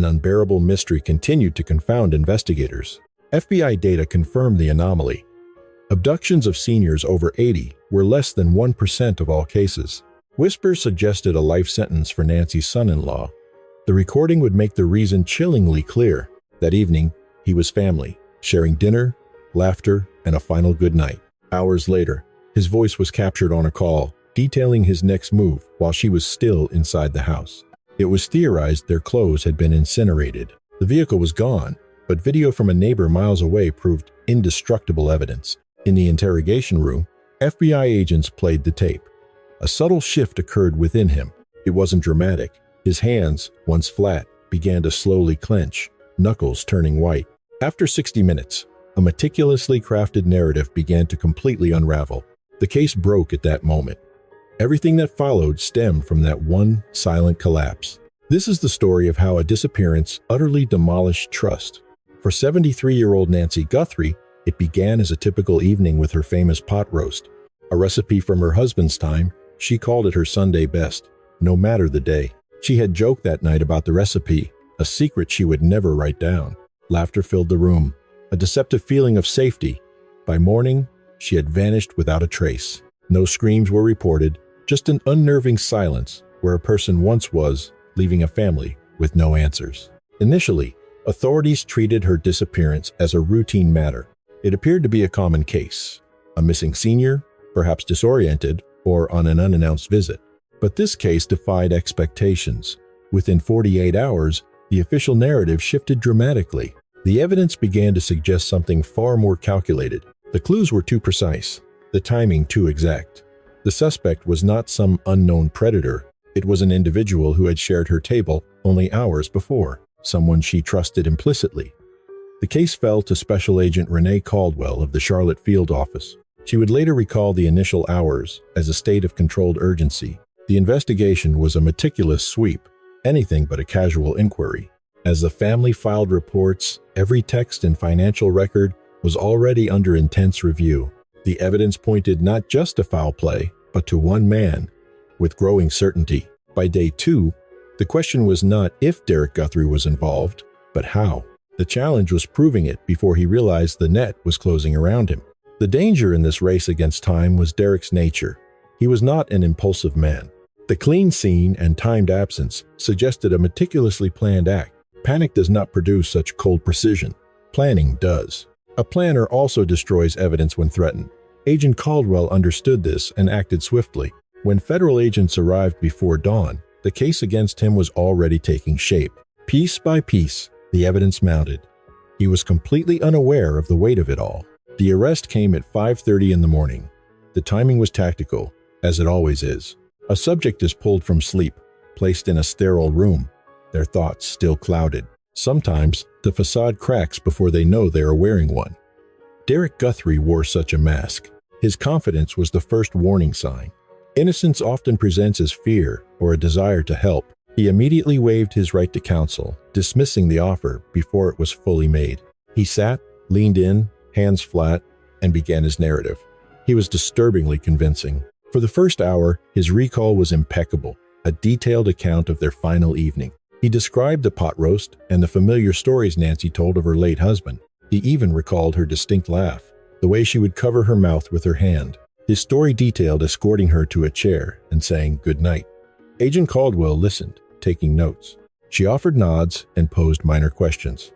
An unbearable mystery continued to confound investigators. FBI data confirmed the anomaly. Abductions of seniors over 80 were less than 1% of all cases. Whispers suggested a life sentence for Nancy's son-in-law. The recording would make the reason chillingly clear. That evening, he was family, sharing dinner, laughter, and a final goodnight. Hours later, his voice was captured on a call, detailing his next move while she was still inside the house. It was theorized their clothes had been incinerated. The vehicle was gone, but video from a neighbor miles away proved indestructible evidence. In the interrogation room, FBI agents played the tape. A subtle shift occurred within him. It wasn't dramatic. His hands, once flat, began to slowly clench, knuckles turning white. After 60 minutes, a meticulously crafted narrative began to completely unravel. The case broke at that moment. Everything that followed stemmed from that one silent collapse. This is the story of how a disappearance utterly demolished trust. For 73-year-old Nancy Guthrie, it began as a typical evening with her famous pot roast. A recipe from her husband's time, she called it her Sunday best, no matter the day. She had joked that night about the recipe, a secret she would never write down. Laughter filled the room, a deceptive feeling of safety. By morning, she had vanished without a trace. No screams were reported, just an unnerving silence where a person once was, leaving a family with no answers. Initially, authorities treated her disappearance as a routine matter. It appeared to be a common case, a missing senior, perhaps disoriented, or on an unannounced visit. But this case defied expectations. Within 48 hours, the official narrative shifted dramatically. The evidence began to suggest something far more calculated. The clues were too precise, the timing too exact. The suspect was not some unknown predator. It was an individual who had shared her table only hours before, someone she trusted implicitly. The case fell to Special Agent Renee Caldwell of the Charlotte Field Office. She would later recall the initial hours as a state of controlled urgency. The investigation was a meticulous sweep, anything but a casual inquiry. As the family filed reports, every text and financial record was already under intense review. The evidence pointed not just to foul play, but to one man, with growing certainty. By day 2, the question was not if Derek Guthrie was involved, but how. The challenge was proving it before he realized the net was closing around him. The danger in this race against time was Derek's nature. He was not an impulsive man. The clean scene and timed absence suggested a meticulously planned act. Panic does not produce such cold precision. Planning does. A planner also destroys evidence when threatened. Agent Caldwell understood this and acted swiftly. When federal agents arrived before dawn, the case against him was already taking shape. Piece by piece, the evidence mounted. He was completely unaware of the weight of it all. The arrest came at 5:30 in the morning. The timing was tactical, as it always is. A subject is pulled from sleep, placed in a sterile room, their thoughts still clouded. Sometimes, the facade cracks before they know they are wearing one. Derek Guthrie wore such a mask. His confidence was the first warning sign. Innocence often presents as fear or a desire to help. He immediately waived his right to counsel, dismissing the offer before it was fully made. He sat, leaned in, hands flat, and began his narrative. He was disturbingly convincing. For the first hour, his recall was impeccable, a detailed account of their final evening. He described the pot roast and the familiar stories Nancy told of her late husband. He even recalled her distinct laugh, the way she would cover her mouth with her hand. His story detailed escorting her to a chair and saying good night. Agent Caldwell listened, taking notes. She offered nods and posed minor questions.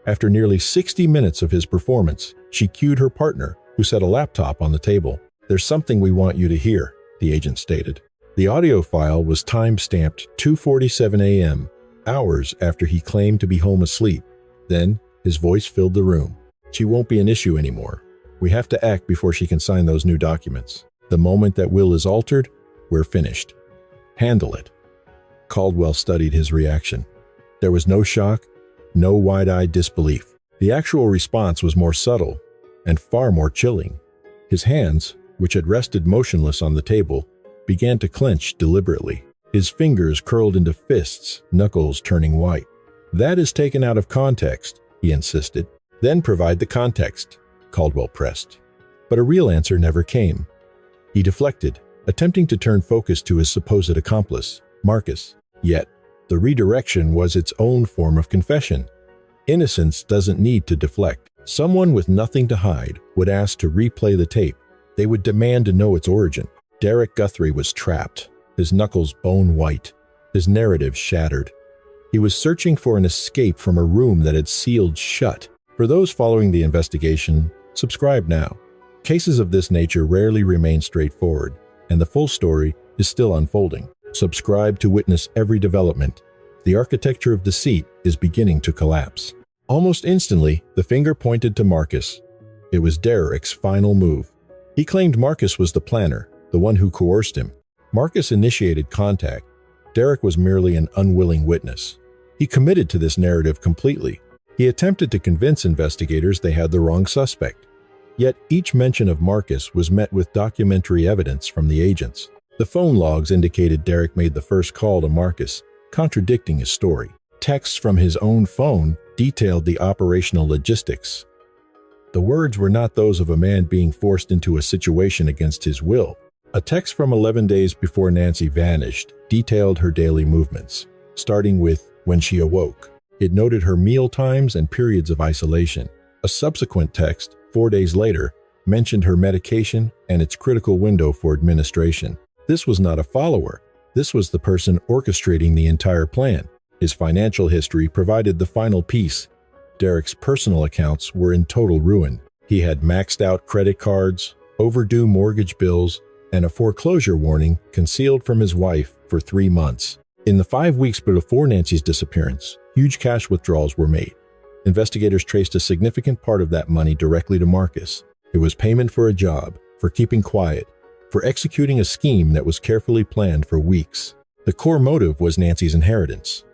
After nearly 60 minutes of his performance, she cued her partner, who set a laptop on the table. "There's something we want you to hear," the agent stated. The audio file was time-stamped 2:47 a.m., hours after he claimed to be home asleep. Then, his voice filled the room. "She won't be an issue anymore. We have to act before she can sign those new documents. The moment that will is altered, we're finished. Handle it." Caldwell studied his reaction. There was no shock, no wide-eyed disbelief. The actual response was more subtle and far more chilling. His hands, which had rested motionless on the table, began to clench deliberately. His fingers curled into fists, knuckles turning white. "That is taken out of context," he insisted. "Then provide the context," Caldwell pressed. But a real answer never came. He deflected, attempting to turn focus to his supposed accomplice, Marcus. Yet, The redirection was its own form of confession. Innocence doesn't need to deflect. Someone with nothing to hide would ask to replay the tape. They would demand to know its origin. Derek Guthrie was trapped, his knuckles bone white, his narrative shattered. He was searching for an escape from a room that had sealed shut. For those following the investigation, subscribe now. Cases of this nature rarely remain straightforward, and the full story is still unfolding. Subscribe to witness every development. The architecture of deceit is beginning to collapse. Almost instantly, the finger pointed to Marcus. It was Derek's final move. He claimed Marcus was the planner, the one who coerced him. Marcus initiated contact. Derek was merely an unwilling witness. He committed to this narrative completely. He attempted to convince investigators they had the wrong suspect. Yet each mention of Marcus was met with documentary evidence from the agents. The phone logs indicated Derek made the first call to Marcus, contradicting his story. Texts from his own phone detailed the operational logistics. The words were not those of a man being forced into a situation against his will. A text from 11 days before Nancy vanished detailed her daily movements, starting with when she awoke. It noted her meal times and periods of isolation. A subsequent text, 4 days later, mentioned her medication and its critical window for administration. This was not a follower. This was the person orchestrating the entire plan. His financial history provided the final piece. Derek's personal accounts were in total ruin. He had maxed out credit cards, overdue mortgage bills, and a foreclosure warning concealed from his wife for 3 months. In the 5 weeks before Nancy's disappearance, huge cash withdrawals were made. Investigators traced a significant part of that money directly to Marcus. It was payment for a job, for keeping quiet, for executing a scheme that was carefully planned for weeks. The core motive was Nancy's inheritance,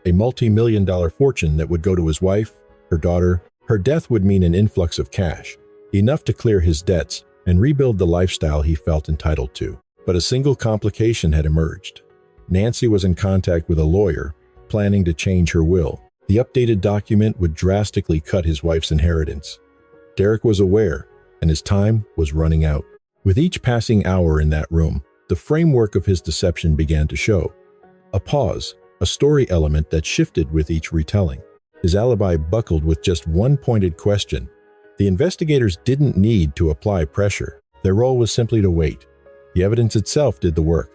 a multi-million-dollar fortune that would go to his wife, her daughter. Her death would mean an influx of cash, enough to clear his debts and rebuild the lifestyle he felt entitled to. But a single complication had emerged. Nancy was in contact with a lawyer, planning to change her will. The updated document would drastically cut his wife's inheritance. Derek was aware, and his time was running out. With each passing hour in that room, the framework of his deception began to show. A pause, a story element that shifted with each retelling. His alibi buckled with just one pointed question. The investigators didn't need to apply pressure. Their role was simply to wait. The evidence itself did the work.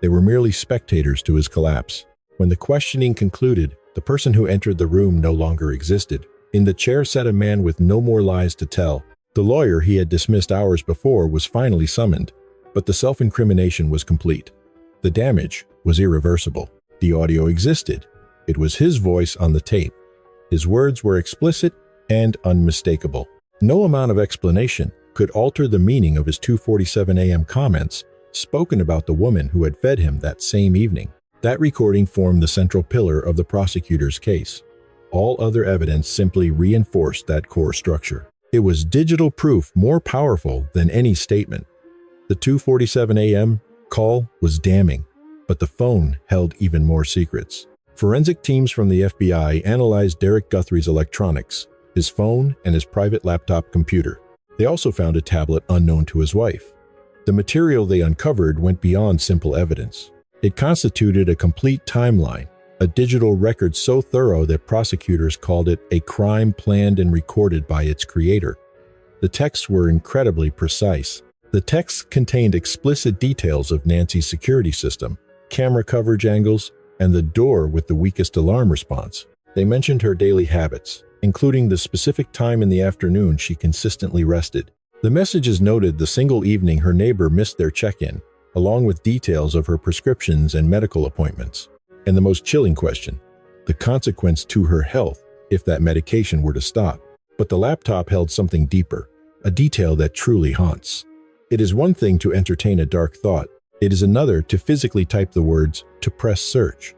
They were merely spectators to his collapse. When the questioning concluded, the person who entered the room no longer existed. In the chair sat a man with no more lies to tell. The lawyer he had dismissed hours before was finally summoned, but the self-incrimination was complete. The damage was irreversible. The audio existed. It was his voice on the tape. His words were explicit and unmistakable. No amount of explanation could alter the meaning of his 2:47 a.m. comments spoken about the woman who had fed him that same evening. That recording formed the central pillar of the prosecutor's case. All other evidence simply reinforced that core structure. It was digital proof more powerful than any statement. The 2:47 a.m. call was damning, but the phone held even more secrets. Forensic teams from the FBI analyzed Derek Guthrie's electronics, his phone, and his private laptop computer. They also found a tablet unknown to his wife. The material they uncovered went beyond simple evidence. It constituted a complete timeline, a digital record so thorough that prosecutors called it a crime planned and recorded by its creator. The texts were incredibly precise. The texts contained explicit details of Nancy's security system, camera coverage angles, and the door with the weakest alarm response. They mentioned her daily habits, including the specific time in the afternoon she consistently rested. The messages noted the single evening her neighbor missed their check-in, along with details of her prescriptions and medical appointments. And the most chilling question, the consequence to her health if that medication were to stop. But the laptop held something deeper, a detail that truly haunts. It is one thing to entertain a dark thought. It is another to physically type the words to press search.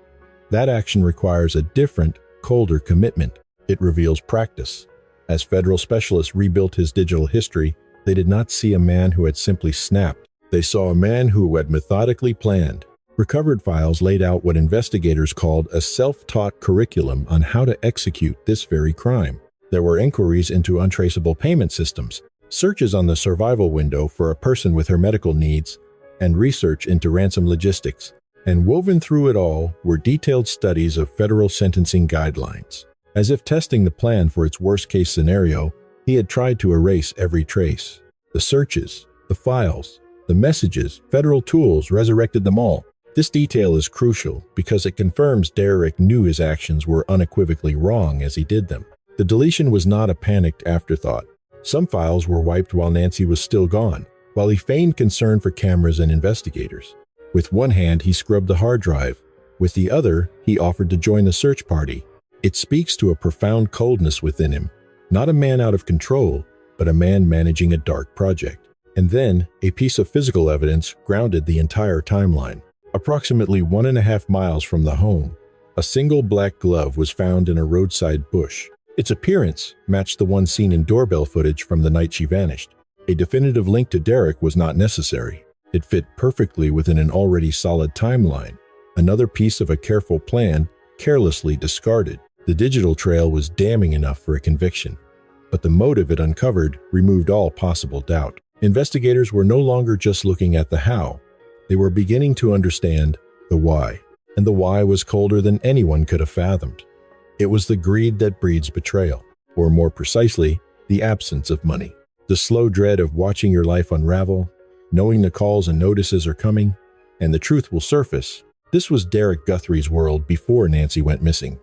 That action requires a different, colder commitment. It reveals practice. As federal specialists rebuilt his digital history, they did not see a man who had simply snapped. They saw a man who had methodically planned. Recovered files laid out what investigators called a self-taught curriculum on how to execute this very crime. There were inquiries into untraceable payment systems, searches on the survival window for a person with her medical needs, and research into ransom logistics. And woven through it all were detailed studies of federal sentencing guidelines. As if testing the plan for its worst-case scenario, he had tried to erase every trace. The searches, the files, the messages, federal tools resurrected them all. This detail is crucial because it confirms Derek knew his actions were unequivocally wrong as he did them. The deletion was not a panicked afterthought. Some files were wiped while Nancy was still gone, while he feigned concern for cameras and investigators. With one hand, he scrubbed the hard drive. With the other, he offered to join the search party. It speaks to a profound coldness within him. Not a man out of control, but a man managing a dark project. And then, a piece of physical evidence grounded the entire timeline. Approximately 1.5 miles from the home, a single black glove was found in a roadside bush. Its appearance matched the one seen in doorbell footage from the night she vanished. A definitive link to Derek was not necessary. It fit perfectly within an already solid timeline. Another piece of a careful plan, carelessly discarded. The digital trail was damning enough for a conviction, but the motive it uncovered removed all possible doubt. Investigators were no longer just looking at the how. They were beginning to understand the why, and the why was colder than anyone could have fathomed. It was the greed that breeds betrayal, or more precisely, the absence of money. The slow dread of watching your life unravel, knowing the calls and notices are coming, and the truth will surface. This was Derek Guthrie's world before Nancy went missing.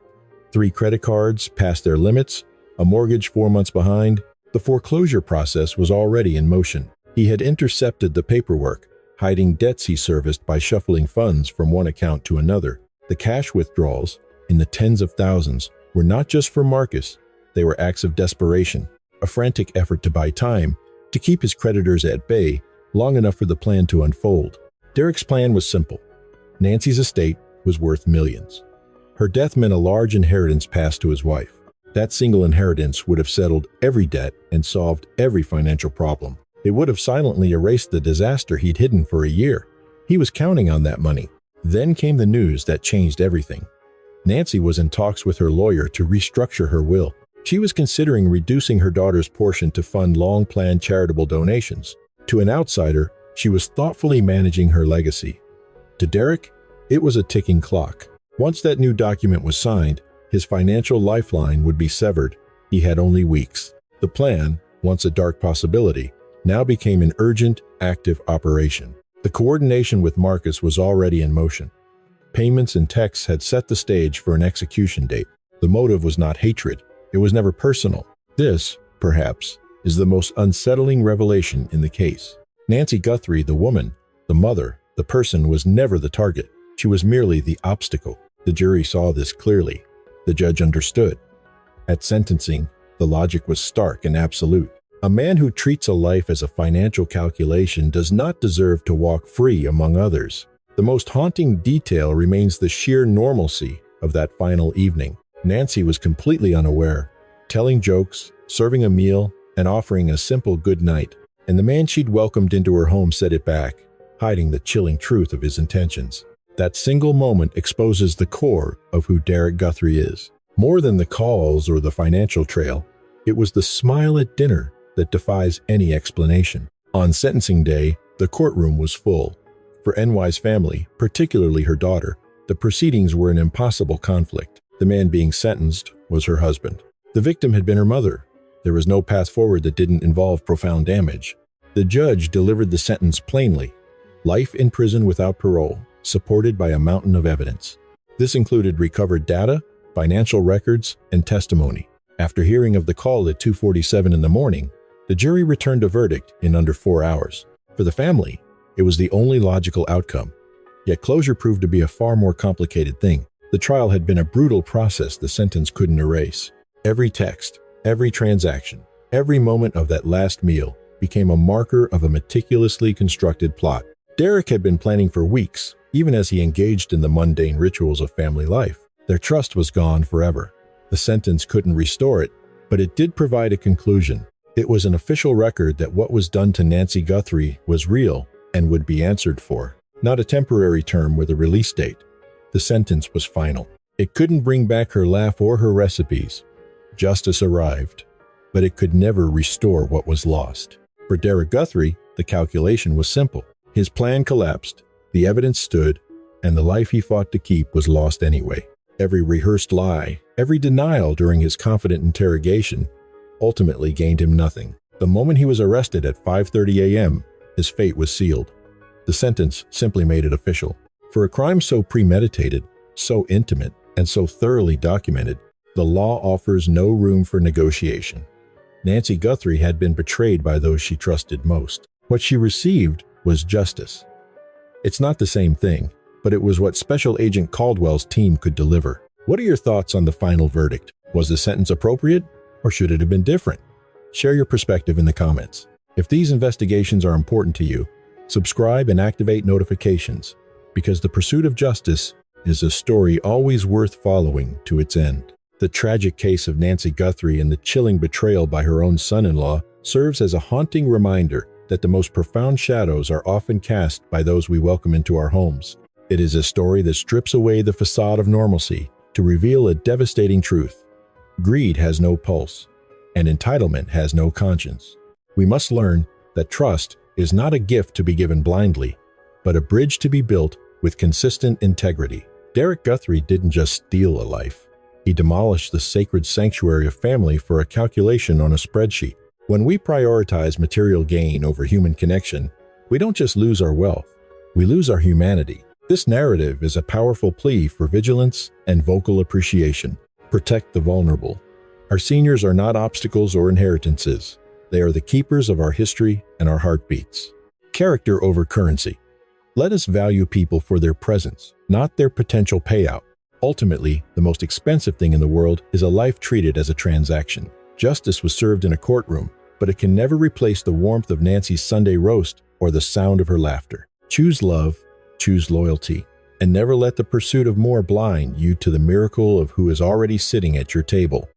3 credit cards past their limits, a mortgage 4 months behind. The foreclosure process was already in motion. He had intercepted the paperwork, hiding debts he serviced by shuffling funds from one account to another. The cash withdrawals, in the tens of thousands, were not just for Marcus. They were acts of desperation, a frantic effort to buy time, to keep his creditors at bay long enough for the plan to unfold. Derek's plan was simple. Nancy's estate was worth millions. Her death meant a large inheritance passed to his wife. That single inheritance would have settled every debt and solved every financial problem. It would have silently erased the disaster he'd hidden for a year. He was counting on that money. Then came the news that changed everything. Nancy was in talks with her lawyer to restructure her will. She was considering reducing her daughter's portion to fund long-planned charitable donations. To an outsider, she was thoughtfully managing her legacy. To Derek, it was a ticking clock. Once that new document was signed, his financial lifeline would be severed. He had only weeks. The plan, once a dark possibility, now became an urgent, active operation. The coordination with Marcus was already in motion. Payments and texts had set the stage for an execution date. The motive was not hatred. It was never personal. This, perhaps, is the most unsettling revelation in the case. Nancy Guthrie, the woman, the mother, the person, was never the target. She was merely the obstacle. The jury saw this clearly. The judge understood. At sentencing, the logic was stark and absolute. A man who treats a life as a financial calculation does not deserve to walk free among others. The most haunting detail remains the sheer normalcy of that final evening. Nancy was completely unaware, telling jokes, serving a meal, and offering a simple good night. And the man she'd welcomed into her home said it back, hiding the chilling truth of his intentions. That single moment exposes the core of who Derek Guthrie is. More than the calls or the financial trail, it was the smile at dinner that defies any explanation. On sentencing day, the courtroom was full. For NY's family, particularly her daughter, the proceedings were an impossible conflict. The man being sentenced was her husband. The victim had been her mother. There was no path forward that didn't involve profound damage. The judge delivered the sentence plainly: life in prison without parole, supported by a mountain of evidence. This included recovered data, financial records, and testimony. After hearing of the call at 2:47 in the morning, the jury returned a verdict in under 4 hours. For the family, it was the only logical outcome. Yet closure proved to be a far more complicated thing. The trial had been a brutal process the sentence couldn't erase. Every text, every transaction, every moment of that last meal became a marker of a meticulously constructed plot. Derek had been planning for weeks, even as he engaged in the mundane rituals of family life. Their trust was gone forever. The sentence couldn't restore it, but it did provide a conclusion. It was an official record that what was done to Nancy Guthrie was real and would be answered for, not a temporary term with a release date. The sentence was final. It couldn't bring back her laugh or her recipes. Justice arrived, but it could never restore what was lost. For Derek Guthrie, the calculation was simple. His plan collapsed, the evidence stood, and the life he fought to keep was lost anyway. Every rehearsed lie, every denial during his confident interrogation, ultimately gained him nothing. The moment he was arrested at 5:30 a.m., his fate was sealed. The sentence simply made it official. For a crime so premeditated, so intimate, and so thoroughly documented, the law offers no room for negotiation. Nancy Guthrie had been betrayed by those she trusted most. What she received was justice. It's not the same thing, but it was what Special Agent Caldwell's team could deliver. What are your thoughts on the final verdict? Was the sentence appropriate, or should it have been different? Share your perspective in the comments. If these investigations are important to you, subscribe and activate notifications, because the pursuit of justice is a story always worth following to its end. The tragic case of Nancy Guthrie and the chilling betrayal by her own son-in-law serves as a haunting reminder that the most profound shadows are often cast by those we welcome into our homes. It is a story that strips away the facade of normalcy to reveal a devastating truth. Greed has no pulse, and entitlement has no conscience. We must learn that trust is not a gift to be given blindly, but a bridge to be built with consistent integrity. Derek Guthrie didn't just steal a life. He demolished the sacred sanctuary of family for a calculation on a spreadsheet. When we prioritize material gain over human connection, we don't just lose our wealth, we lose our humanity. This narrative is a powerful plea for vigilance and vocal appreciation. Protect the vulnerable. Our seniors are not obstacles or inheritances. They are the keepers of our history and our heartbeats. Character over currency. Let us value people for their presence, not their potential payout. Ultimately, the most expensive thing in the world is a life treated as a transaction. Justice was served in a courtroom, but it can never replace the warmth of Nancy's Sunday roast or the sound of her laughter. Choose love, choose loyalty, and never let the pursuit of more blind you to the miracle of who is already sitting at your table.